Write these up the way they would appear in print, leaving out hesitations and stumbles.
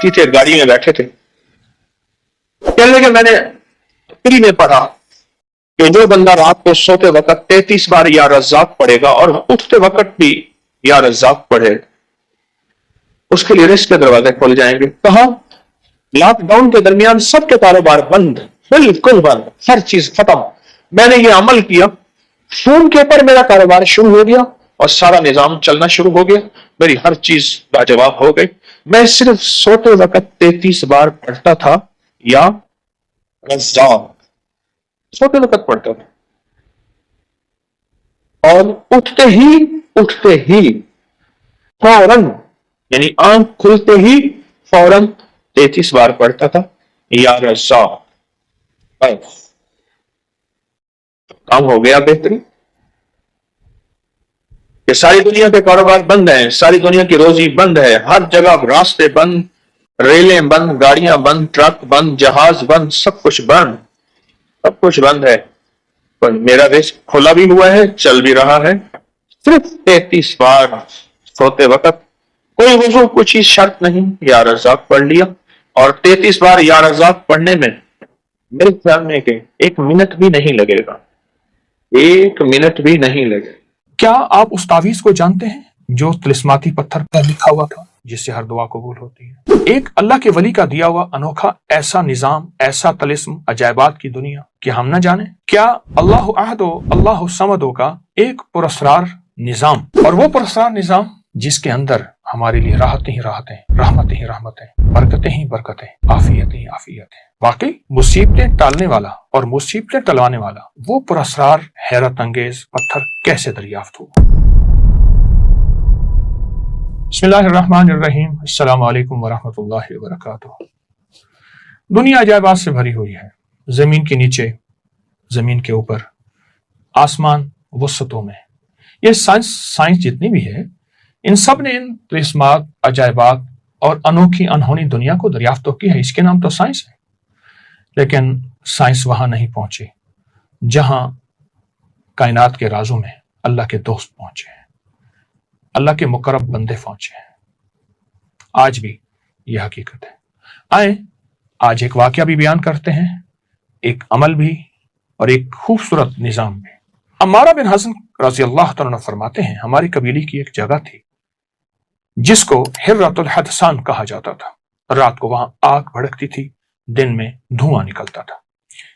थे, गाड़ी में बैठे थे, कहने लगे मैंने फ्री में पढ़ा कि जो बंदा रात को सोते वक्त 33 बार या रज़्ज़ाक़ पढ़ेगा और उठते वक्त भी या रज़्ज़ाक़ पढ़े, उसके लिए रिस्क के दरवाजे खोल जाएंगे। कहा लॉकडाउन के दरमियान सबके कारोबार बंद, बिल्कुल बंद, हर चीज खत्म। मैंने ये अमल किया, फोन के ऊपर मेरा कारोबार शुरू हो गया और सारा निजाम चलना शुरू हो गया, मेरी हर चीज लाजवाब हो गई। मैं सिर्फ सोते वक्त 33 बार पढ़ता था या रज़्ज़ाक़, सोते वक्त पढ़ता था, और उठते ही फौरन, यानी आंख खुलते ही फौरन 33 बार पढ़ता था या रज़्ज़ाक़। काम हो गया बेहतरीन। कि सारी दुनिया के कारोबार बंद हैं, सारी दुनिया की रोजी बंद है, हर जगह रास्ते बंद, रेलें बंद, गाड़ियां बंद, ट्रक बंद, जहाज बंद, सब कुछ बंद है। पर मेरा रिस्क खुला भी हुआ है, चल भी रहा है। सिर्फ 33 बार सोते वक्त, कोई वजू कुछ ही शर्त नहीं, या रज़्ज़ाक़ पढ़ लिया। और 33 बार या रज़्ज़ाक़ पढ़ने में मेरे ख्याल में कि 1 मिनट भी नहीं लगेगा, 1 मिनट भी नहीं लगेगा। क्या आप उस तावीज को जानते हैं जो तिलिस्माती पत्थर पर लिखा हुआ था, जिससे हर दुआ कबूल होती है? एक अल्लाह के वली का दिया हुआ अनोखा ऐसा निजाम, ऐसा तलिस्म, अजायबात की दुनिया कि हम न जाने। क्या अल्लाह अहदो अल्लाह समदो का एक पुरस्रार निजाम, और वो पुरस्रार निजाम जिसके अंदर हमारे लिए राहतें ही राहतें, रहमतें ही रहमतें, बरकतें ही बरकतें, आफियतें ही आफियतें। वाकई मुसीबतें टालने वाला और मुसीबतें टलवाने वाला वो पुरस्रार हैरत अंगेज पत्थर कैसे दरियाफ्त हुआ? बिस्मिल्लाहिर्रहमानिर्रहीम, अस्सलामु अलैकुम वरहमतुल्लाहि वबरकातुहू। दुनिया अजायबात से भरी हुई है, जमीन के नीचे, जमीन के ऊपर, आसमान वसतों में। ये साइंस जितनी भी है, इन सब ने इन तिलिस्मात, अजायबात और अनोखी अनहोनी दुनिया को दरियाफ्त तो की है। इसके नाम तो साइंस है, लेकिन साइंस वहां नहीं पहुंची जहां कायनात के राजों में अल्लाह के दोस्त पहुंचे हैं, अल्लाह के मुकर्रब बंदे पहुंचे हैं। आज भी यह हकीकत है। आए आज एक वाकया भी बयान करते हैं, एक अमल भी और एक खूबसूरत निजाम भी। अम्मारा बिन हसन रज़ी अल्लाह तआला फरमाते हैं, हमारी कबीले की एक जगह थी जिसको हिर्रतुल हदसान कहा जाता था। रात को वहां आग भड़कती थी, दिन में धुआं निकलता था।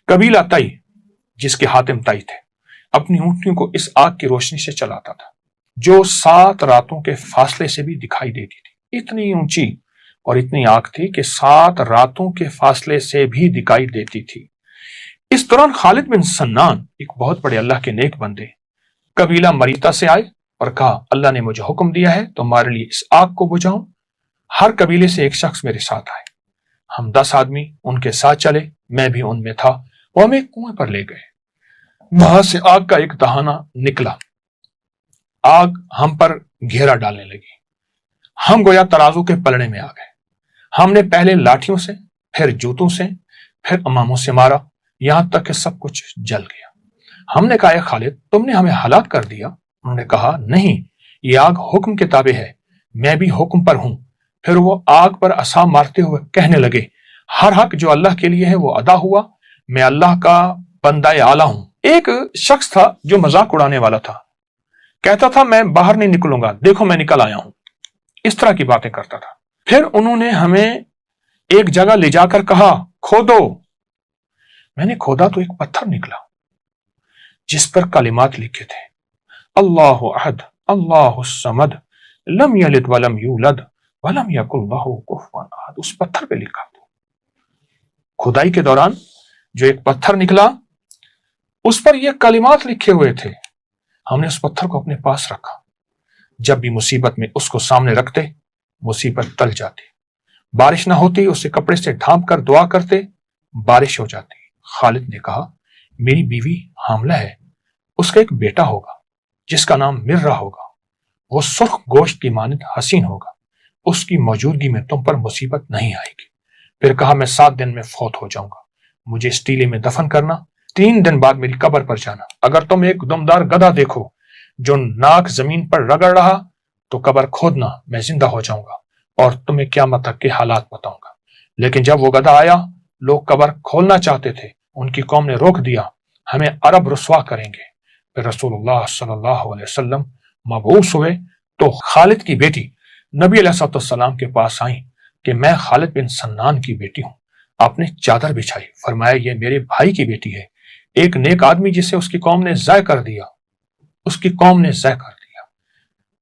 कबीला तई, जिसके हातिम तई थे, अपनी ऊंटनियों को इस आग की रोशनी से चलाता था, जो 7 रातों के फासले से भी दिखाई देती थी। इतनी ऊंची और इतनी आग थी कि 7 रातों के फासले से भी दिखाई देती थी। इस दौरान खालिद बिन सन्नान, एक बहुत बड़े अल्लाह के नेक बंदे, कबीला मरीता से आए और कहा, अल्लाह ने मुझे हुक्म दिया है तुम्हारे लिए इस आग को बुझाऊं। हर कबीले से एक शख्स मेरे साथ आए। हम 10 आदमी उनके साथ चले, मैं भी उनमें था। वो हमें कुएं पर ले गए। वहां से आग का एक दहाना निकला। आग हम पर घेरा डालने लगी। हम गोया तराजू के पलड़े में आ गए। हमने पहले लाठियों से, फिर जूतों से, फिर अमामों से मारा, यहां तक कि सब कुछ जल गया। हमने कहा, खालिद तुमने हमें हलाक कर दिया। उन्होंने कहा, नहीं, ये आग हुक्म के ताबे है, मैं भी हुक्म पर हूं। फिर वो आग पर असा मारते हुए कहने लगे, हर हक जो अल्लाह के लिए है वो अदा हुआ, मैं अल्लाह का बंदाए आला हूं। एक शख्स था जो मजाक उड़ाने वाला था, कहता था मैं बाहर नहीं निकलूंगा, देखो मैं निकल आया हूं। इस तरह की बातें करता था। फिर उन्होंने हमें एक जगह ले जाकर कहा, खोदो। मैंने खोदा तो एक पत्थर निकला जिस पर कलिमात लिखे थे, अल्लाहु अहद अल्लाहु समद लम यलिद वलम यूलद वलम यकुल लहू कुफुवन अहद। उस पत्थर पे लिखा था। खुदाई के दौरान जो एक पत्थर निकला, उस पर यह कलिमात लिखे हुए थे। हमने उस पत्थर को अपने पास रखा। जब भी मुसीबत में उसको सामने रखते, मुसीबत टल जाती। बारिश ना होती, उसे कपड़े से ढांप कर दुआ करते, बारिश हो जाती। खालिद ने कहा, मेरी बीवी हामला है, उसका एक बेटा होगा जिसका नाम मिर्रा होगा। वो सुर्ख गोश्त की मानिंद हसीन होगा। उसकी मौजूदगी में तुम पर मुसीबत नहीं आएगी। फिर कहा, मैं 7 दिन में फौत हो जाऊंगा, मुझे इस टीले में दफन करना, 3 दिन बाद मेरी कब्र पर जाना। अगर तुम एक दमदार गधा देखो जो नाक जमीन पर रगड़ रहा, तो कब्र खोदना, मैं जिंदा हो जाऊंगा। اور تمہیں قیامت تک کے حالات بتاؤں گا۔ لیکن جب وہ گدھا آیا، لوگ قبر کھولنا چاہتے تھے، ان کی قوم نے روک دیا، ہمیں عرب رسوا کریں گے۔ پھر رسول اللہ صلی اللہ علیہ وسلم مبعوث ہوئے تو خالد کی بیٹی نبی علیہ السلام کے پاس آئیں کہ میں خالد بن سنان کی بیٹی ہوں۔ آپ نے چادر بچھائی، فرمایا یہ میرے بھائی کی بیٹی ہے، ایک نیک آدمی جسے اس کی قوم نے ضائع کر دیا، اس کی قوم نے ضائع کر دیا۔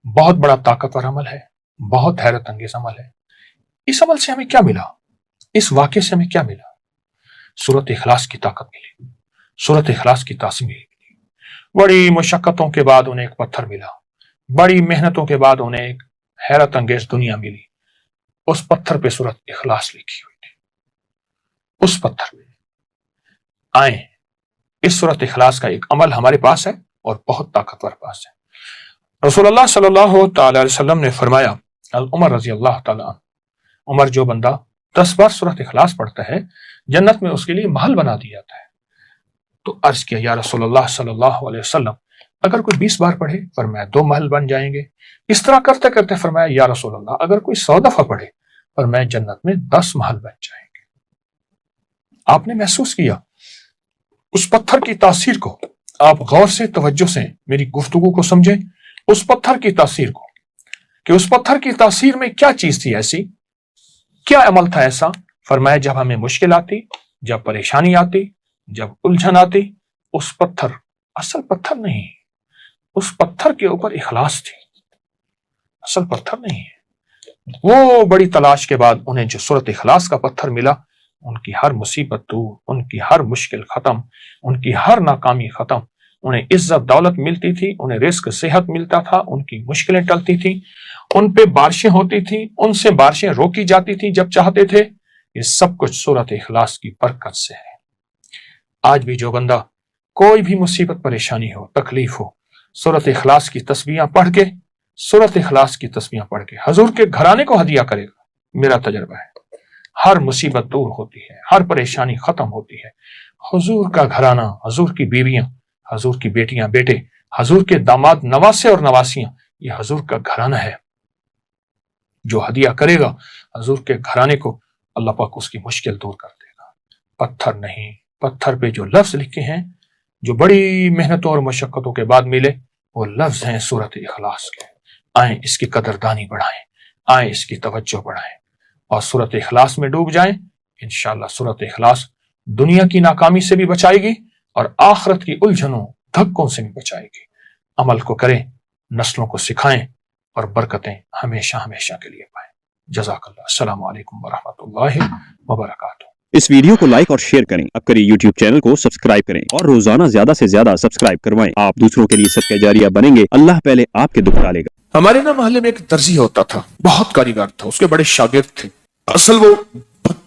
بہت بڑا طاقتور عمل ہے، بہت حیرت انگیز عمل ہے۔ اس عمل سے ہمیں کیا ملا؟ اس واقعے سے ہمیں کیا ملا؟ سورت اخلاص کی طاقت ملی، سورت اخلاص کی تاثیر ملی۔ بڑی مشقتوں کے بعد انہیں ایک پتھر ملا، بڑی محنتوں کے بعد انہیں ایک حیرت انگیز دنیا ملی۔ اس پتھر پہ سورت اخلاص لکھی ہوئی تھی، اس پتھر پہ۔ آئیں، اس سورت اخلاص کا ایک عمل ہمارے پاس ہے اور بہت طاقتور پاس ہے۔ رسول اللہ صلی اللہ تعالی علیہ وسلم نے فرمایا، عمر رضی اللہ تعالی عنہ، عمر جو بندہ 10 بار سورت اخلاص پڑھتا ہے، جنت میں اس کے لیے محل بنا دیا جاتا ہے۔ تو عرض کیا، یا رسول اللہ صلی اللہ علیہ وسلم، اگر کوئی 20 بار پڑھے، فرمایا 2 محل بن جائیں گے۔ اس طرح کرتے کرتے فرمایا، یا رسول اللہ، اگر کوئی 100 دفعہ پڑھے، فرمایا جنت میں 10 محل بن جائیں گے۔ آپ نے محسوس کیا اس پتھر کی تاثیر کو؟ آپ غور سے، توجہ سے میری گفتگو کو سمجھیں، اس پتھر کی تاثیر کو، کہ اس پتھر کی تاثیر میں کیا چیز تھی ایسی، کیا عمل تھا ایسا؟ فرمایا جب ہمیں مشکل آتی، جب پریشانی آتی، جب الجھن آتی، اس پتھر، اصل پتھر نہیں، اس پتھر کے اوپر اخلاص تھی، اصل پتھر نہیں ہے۔ وہ بڑی تلاش کے بعد انہیں جو سورت اخلاص کا پتھر ملا، ان کی ہر مصیبت دور، ان کی ہر مشکل ختم، ان کی ہر ناکامی ختم، انہیں عزت دولت ملتی تھی، انہیں رزق صحت ملتا تھا، ان کی مشکلیں ٹلتی تھیں، ان پہ بارشیں ہوتی تھیں، ان سے بارشیں روکی جاتی تھیں جب چاہتے تھے۔ یہ سب کچھ سورت اخلاص کی برکت سے ہے۔ آج بھی جو بندہ کوئی بھی مصیبت، پریشانی ہو، تکلیف ہو، سورت اخلاص کی تسبیحاں پڑھ کے، سورت اخلاص کی تسبیحاں پڑھ کے حضور کے گھرانے کو ہدیہ کرے گا، میرا تجربہ ہے، ہر مصیبت دور ہوتی ہے، ہر پریشانی ختم ہوتی ہے۔ حضور کا گھرانہ، حضور کی بیویاں، حضور کی بیٹیاں، بیٹے، حضور کے داماد، نواسے اور نواسیاں، یہ حضور کا گھرانہ ہے۔ جو ہدیہ کرے گا حضور کے گھرانے کو، اللہ پاک اس کی مشکل دور کر دے گا۔ پتھر نہیں، پتھر پہ جو لفظ لکھے ہیں، جو بڑی محنتوں اور مشقتوں کے بعد ملے، وہ لفظ ہیں سورت اخلاص کے۔ آئیں اس کی قدردانی بڑھائیں، آئیں اس کی توجہ بڑھائیں اور سورت اخلاص میں ڈوب جائیں۔ انشاءاللہ سورت اخلاص دنیا کی ناکامی سے بھی بچائے گی اور آخرت کی الجھنوں، دھکوں سے بھی بچائے گی۔ عمل کو کریں، نسلوں کو سکھائیں اور برکتیں ہمیشہ ہمیشہ کے لیے پائیں۔ جزاک اللہ۔ السلام علیکم ورحمۃ اللہ وبرکاتہ۔ اس ویڈیو کو لائک اور شیئر کریں، اب کریں یوٹیوب چینل کو سبسکرائب کریں اور روزانہ زیادہ سے زیادہ سبسکرائب کروائیں۔ آپ دوسروں کے لیے صدقہ جاریہ بنیں گے، اللہ پہلے آپ کے دکھ ڈالے گا۔ ہمارے نا محلے میں ایک درزی ہوتا تھا، بہت کاریگر تھا، اس کے بڑے شاگرد تھے۔ اصل وہ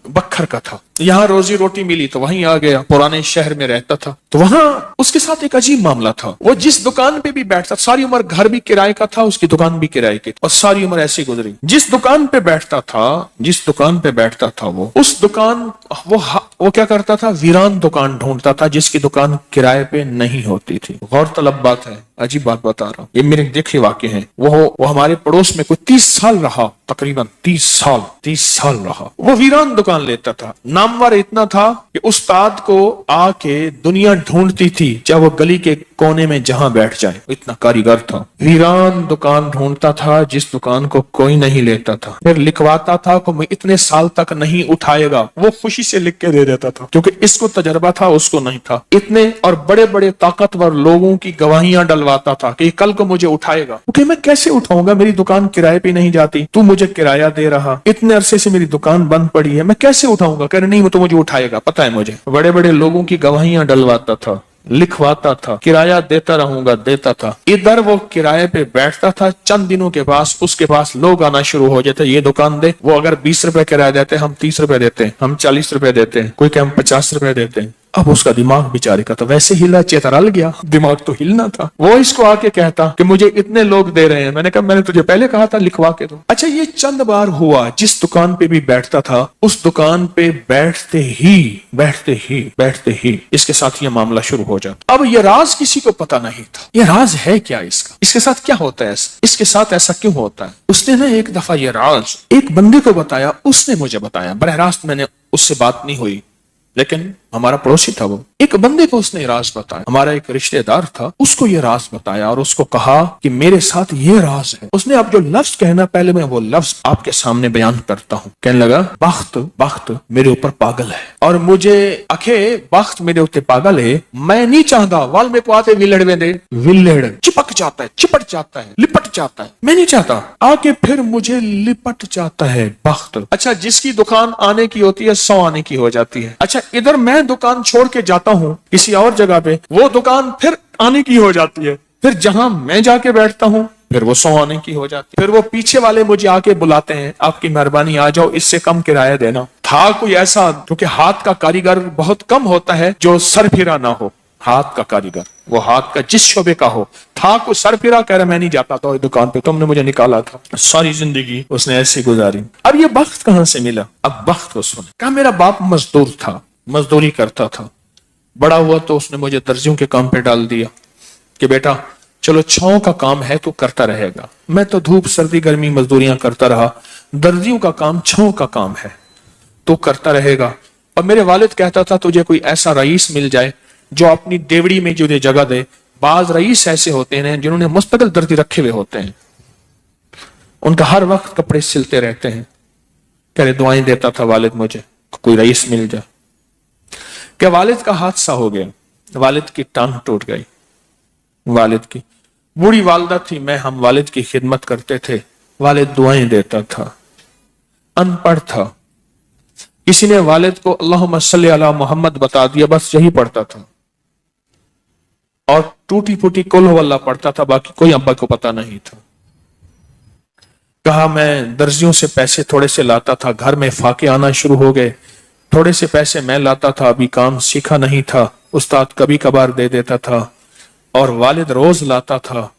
بکھر کا تھا، یہاں روزی روٹی ملی تو وہیں آ گیا، پرانے شہر میں رہتا تھا۔ تو وہاں اس کے ساتھ ایک عجیب معاملہ تھا، وہ جس دکان پہ بھی بیٹھتا، ساری عمر گھر بھی کرائے کا تھا، اس کی دکان بھی کرائے کی، اور ساری عمر ایسی گزری۔ جس دکان پہ بیٹھتا تھا، جس دکان پہ بیٹھتا تھا، وہ اس دکان، وہ کیا کرتا تھا، ویران دکان ڈھونڈتا تھا جس کی دکان کرائے پہ نہیں ہوتی تھی۔ غور طلب بات ہے، عجیب بات بتا رہا ہوں، یہ میرے دیکھے واقع ہیں۔ وہ ہمارے پڑوس میں کوئی 30 سال رہا، تقریباً 30 سال رہا۔ وہ ویران دکان لیتا تھا، نامور اتنا تھا کہ استاد کو آ کے دنیا ڈھونڈتی تھی، چاہے وہ گلی کے کونے میں جہاں بیٹھ جائے، اتنا کاریگر تھا۔ ویران دکان ڈھونڈتا تھا جس دکان کو کوئی نہیں لیتا تھا، پھر لکھواتا تھا کہ میں اتنے سال تک نہیں اٹھائے گا، وہ خوشی سے لکھ کے دے دیتا تھا، کیونکہ اس کو تجربہ تھا، اس کو نہیں تھا۔ اتنے اور بڑے بڑے طاقتور لوگوں کی گواہیاں ڈلواتا تھا کہ کل کو مجھے اٹھائے گا، کیونکہ میں کیسے اٹھاؤں گا، میری دکان کرائے پہ نہیں جاتی، تو مجھے کرایہ دے رہا، اتنے عرصے سے میری دکان بند پڑی ہے، میں کیسے اٹھاؤں گا؟ کہ نہیں، وہ تو مجھے اٹھائے گا، پتہ ہے مجھے۔ بڑے بڑے لوگوں کی گواہیاں ڈلواتا تھا، لکھواتا تھا، کرایہ دیتا رہوں گا، دیتا تھا۔ ادھر وہ کرائے پہ بیٹھتا تھا، چند دنوں کے پاس اس کے پاس لوگ آنا شروع ہو جاتے، یہ دکان دے، وہ اگر 20 روپے کرایہ دیتے، ہم 30 روپے دیتے ہیں، ہم 40 روپے دیتے ہیں، کوئی کہ ہم 50 روپے دیتے ہیں۔ अब उसका दिमाग बेचारे का तो वैसे हिला, चेतरल गया, दिमाग तो हिलना था। वो इसको आके कहता कि मुझे इतने लोग दे रहे हैं। मैंने कहा मैंने तुझे पहले कहा था लिखवा के दो। अच्छा, ये चंद बार हुआ। जिस दुकान पे भी बैठता था उस दुकान पे बैठते ही इसके साथ ये मामला शुरू हो जाता। अब ये राज किसी को पता नहीं था। ये राज है क्या इसका, इसके साथ क्या होता है, इसके साथ ऐसा क्यों होता है। उसने ना एक दफा ये राज एक बंदे को बताया, उसने मुझे बताया। बरह रास्त मैंने उससे बात नहीं हुई, लेकिन हमारा पड़ोसी था वो। एक बंदे को उसने राज बताया, हमारा एक रिश्तेदार था, उसको ये राज बताया और उसको कहा कि मेरे साथ ये राज है। उसने अब जो लफ्ज कहना, पहले मैं वो लफ्ज आपके सामने बयान करता हूँ। कहने लगा बख्त मेरे ऊपर पागल है और मुझे अखे बख्त मेरे ऊपर पागल है। मैं नहीं चाहता वाल में को आते विल्लड़ चिपक जाता है, चिपट जाता है, लिपट जाता है। मैं नहीं चाहता आके फिर मुझे लिपट जाता है बख्त। अच्छा, जिसकी दुकान आने की होती है 100 आने की हो जाती है। अच्छा, इधर मैं दुकान छोड़ के जाता हूँ किसी और जगह पे, वो दुकान फिर आने की हो जाती है। फिर जहां मैं जाके बैठता हूँ फिर वो 100 आने की हो जाती है। फिर वो पीछे वाले मुझे आके बुलाते हैं, आपकी मेहरबानी आ जाओ, इससे कम किराया देना। था कोई ऐसा, क्योंकि हाथ का कारीगर बहुत कम होता है जो सरफिरा ना हो। हाथ का कारीगर वो हाथ का जिस शोबे का हो, था कोई सरफिरा, कह रहा मैं नहीं जाता था दुकान पे, तुमने मुझे निकाला था। सारी जिंदगी उसने ऐसी गुजारी। अब ये बख्त कहां से मिला? अब बख्त को सुने। कहा मेरा बाप मजदूर था, मजदूरी करता था। बड़ा हुआ तो उसने मुझे दर्जियों के काम पे डाल दिया कि बेटा चलो छांव का काम है तो करता रहेगा। मैं तो धूप सर्दी गर्मी मजदूरियां करता रहा, दर्जियों का काम छांव का काम है तो करता रहेगा। और मेरे वालिद कहता था तुझे कोई ऐसा रईस मिल जाए जो अपनी देवड़ी में तुझे जगह दे। बाज रईस ऐसे होते हैं जिन्होंने मुस्तकिल दर्जी रखे हुए होते हैं, उनका हर वक्त कपड़े सिलते रहते हैं। कह रहे दुआएं देता था वालिद मुझे कोई रईस मिल जाए। क्या वालिद का हादसा हो गया, वालिद की टांग टूट गई। वालिद की बूढ़ी वालदा थी, मैं हम वालिद की खिदमत करते थे। वालिद दुआएं देता था, अनपढ़ था। किसी ने वालिद को अल्लाहुम्मा सल्ली अला मोहम्मद बता दिया, बस यही पढ़ता था और टूटी फूटी कुल हुवल्लाह पढ़ता था, बाकी कोई अब्बा को पता नहीं था। कहा मैं दर्जियों से पैसे थोड़े से लाता था, घर में फाके आना शुरू हो गए। थोड़े से पैसे मैं लाता था, अभी काम सीखा नहीं था, उस्ताद कभी कभार दे देता था और वालिद रोज लाता था।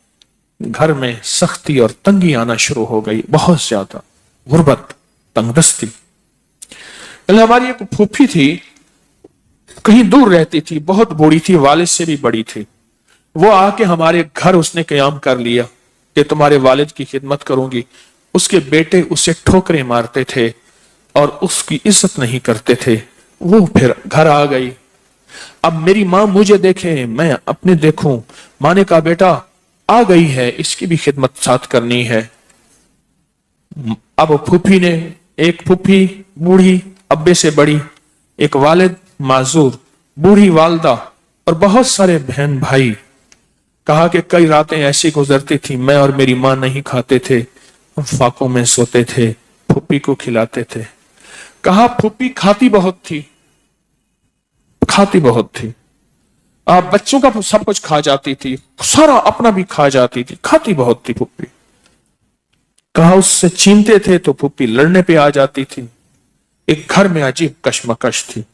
घर में सख्ती और तंगी आना शुरू हो गई, बहुत ज्यादा गुर्बत, तंगदस्ती। हमारी एक फूफी थी, कहीं दूर रहती थी, बहुत बूढ़ी थी, वालिद से भी बड़ी थी। वो आके हमारे घर उसने कयाम कर लिया कि तुम्हारे वालिद की खिदमत करूंगी। उसके बेटे उसे ठोकरें मारते थे और उसकी इज्जत नहीं करते थे। वो फिर घर आ गई। अब मेरी माँ मुझे देखे, मैं अपने देखूं। माँ ने कहा बेटा आ गई है, इसकी भी खिदमत साथ करनी है। अब फूफी ने, एक फूफी बूढ़ी अब्बे से बड़ी, एक वालिद माजूर, बूढ़ी वालदा और बहुत सारे बहन भाई। कहा कि कई रातें ऐसी गुजरती थी, मैं और मेरी माँ नहीं खाते थे, फाकों में सोते थे, फूफी को खिलाते थे। कहा फूफी खाती बहुत थी, खाती बहुत थी। आप बच्चों का सब कुछ खा जाती थी, सारा अपना भी खा जाती थी, खाती बहुत थी फूफी। कहा उससे छीनते थे तो फूफी लड़ने पे आ जाती थी। एक घर में अजीब कशमकश थी।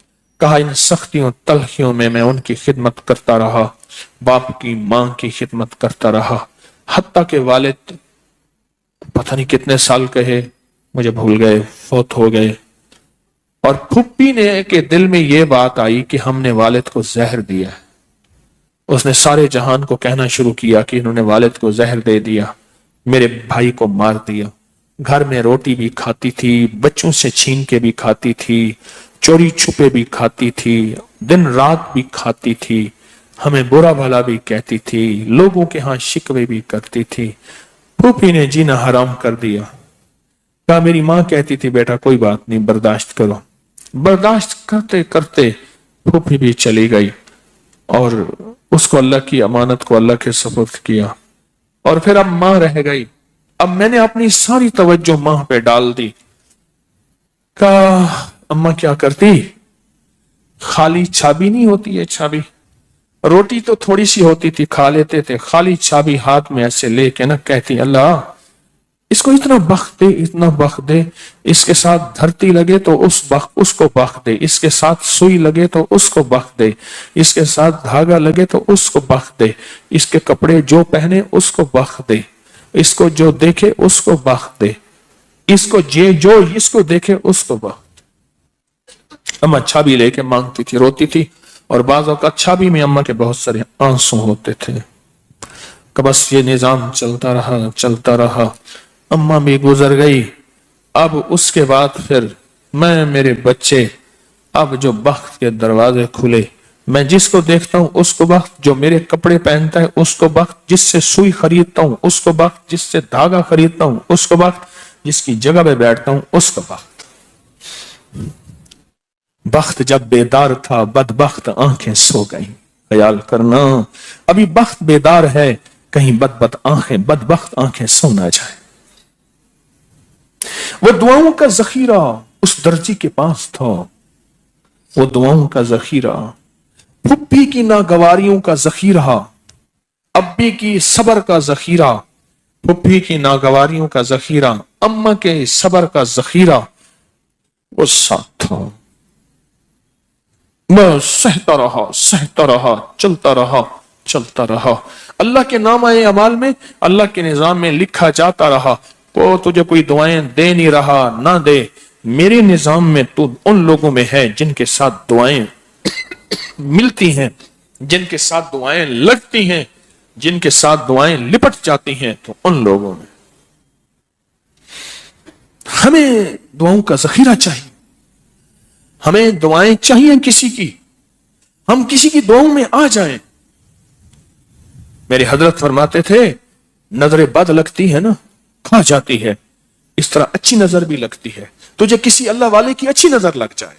कहा इन सख्तियों तलखियों में मैं उनकी खिदमत करता रहा, बाप की मां की खिदमत करता रहा, हत्ता के वालिद पता नहीं कितने साल कहे, मुझे भूल गए, फौत हो गए। और फुप्पी ने के दिल में यह बात आई कि हमने वालिद को जहर दिया है। उसने सारे जहान को कहना शुरू किया कि इन्होंने वालिद को जहर दे दिया, मेरे भाई को मार दिया। घर में रोटी भी खाती थी, बच्चों से छीन के भी खाती थी, चोरी छुपे भी खाती थी, दिन रात भी खाती थी, हमें बुरा भला भी कहती थी, लोगों के यहाँ शिकवे भी करती थी। फूफी ने जीना हराम कर दिया। कहा मेरी माँ कहती थी बेटा कोई बात नहीं, बर्दाश्त करो। बर्दाश्त करते करते फूफी भी चली गई और उसको अल्लाह की अमानत को अल्लाह के सुपुर्द किया। और फिर अब माँ रह गई। अब मैंने अपनी सारी तवज्जो माँ पे डाल दी। कहा अम्मा क्या करती, खाली चाबी नहीं होती है, चाबी, रोटी तो थोड़ी सी होती थी, खा लेते थे, खाली चाबी हाथ में ऐसे लेके ना कहती अल्लाह इसको इतना बख्त दे, इतना बख्त दे, इसके साथ धरती लगे तो उसको बख्त दे, इसके साथ सुई लगे तो उसको बख्त दे, इसके साथ धागा लगे तो उसको बख्त दे, इसके कपड़े जो पहने उसको बख्त दे, इसको जो देखे उसको बख्त दे, इसको जो इसको देखे उसको बख्त। अम्मा अच्छा भी लेके मांगती थी, रोती थी, और बाज़ औक़ात अच्छा भी में अम्मा के बहुत सारे आंसू होते थे। कि बस ये निजाम चलता रहा, अम्मा भी गुजर गई। अब उसके बाद फिर मैं, मेरे बच्चे, अब जो बख्त के दरवाजे खुले, मैं जिसको देखता हूं उसको बख्त, जो मेरे कपड़े पहनता है उसको बख्त, जिससे सुई खरीदता हूं उसको बख्त, जिससे धागा खरीदता हूं उसको बख्त, जिसकी जगह पे बैठता हूं उसको बख्त। बख्त जब बेदार था बदबख्त आंखें सो गई। ख्याल करना, अभी बख्त बेदार है, कहीं बदबख्त आंखें सो ना जाए। वो दुआओं का जखीरा उस दर्जी के पास था, वो दुआओं का जखीरा, फुप्पी की नागवारियों का जखीरा, अब्बी की सबर का जखीरा, फुप्पी की नागवारियों का जखीरा, अम्मा के सबर का जखीरा वो साथ था। मैं सहता रहा, चलता रहा। अल्लाह के नाम आए अमाल में, अल्लाह के निजाम में लिखा जाता रहा। वो तुझे कोई दुआएं दे नहीं रहा, ना दे, मेरे निजाम में तू उन लोगों में है जिनके साथ दुआएं मिलती हैं, जिनके साथ दुआएं लगती हैं, जिनके साथ दुआएं लिपट जाती हैं, तो उन लोगों में। हमें दुआओं का जखीरा चाहिए, हमें दुआएं चाहिए किसी की, हम किसी की दुआओं में आ जाएं। मेरे हजरत फरमाते थे, नजर बद लगती है ना, खा जाती है, इस तरह अच्छी नजर भी लगती है। तुझे किसी अल्लाह वाले की अच्छी नजर लग जाए,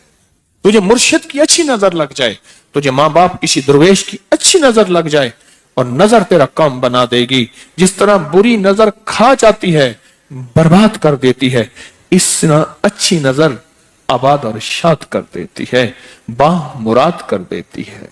तुझे मुर्शिद की अच्छी नजर लग जाए, तुझे माँ बाप किसी दरवेश की अच्छी नजर लग जाए, और नजर तेरा काम बना देगी। जिस तरह बुरी नजर खा जाती है, बर्बाद कर देती है, इस तरह अच्छी नजर आबाद और शाद कर देती है, बामुराद कर देती है।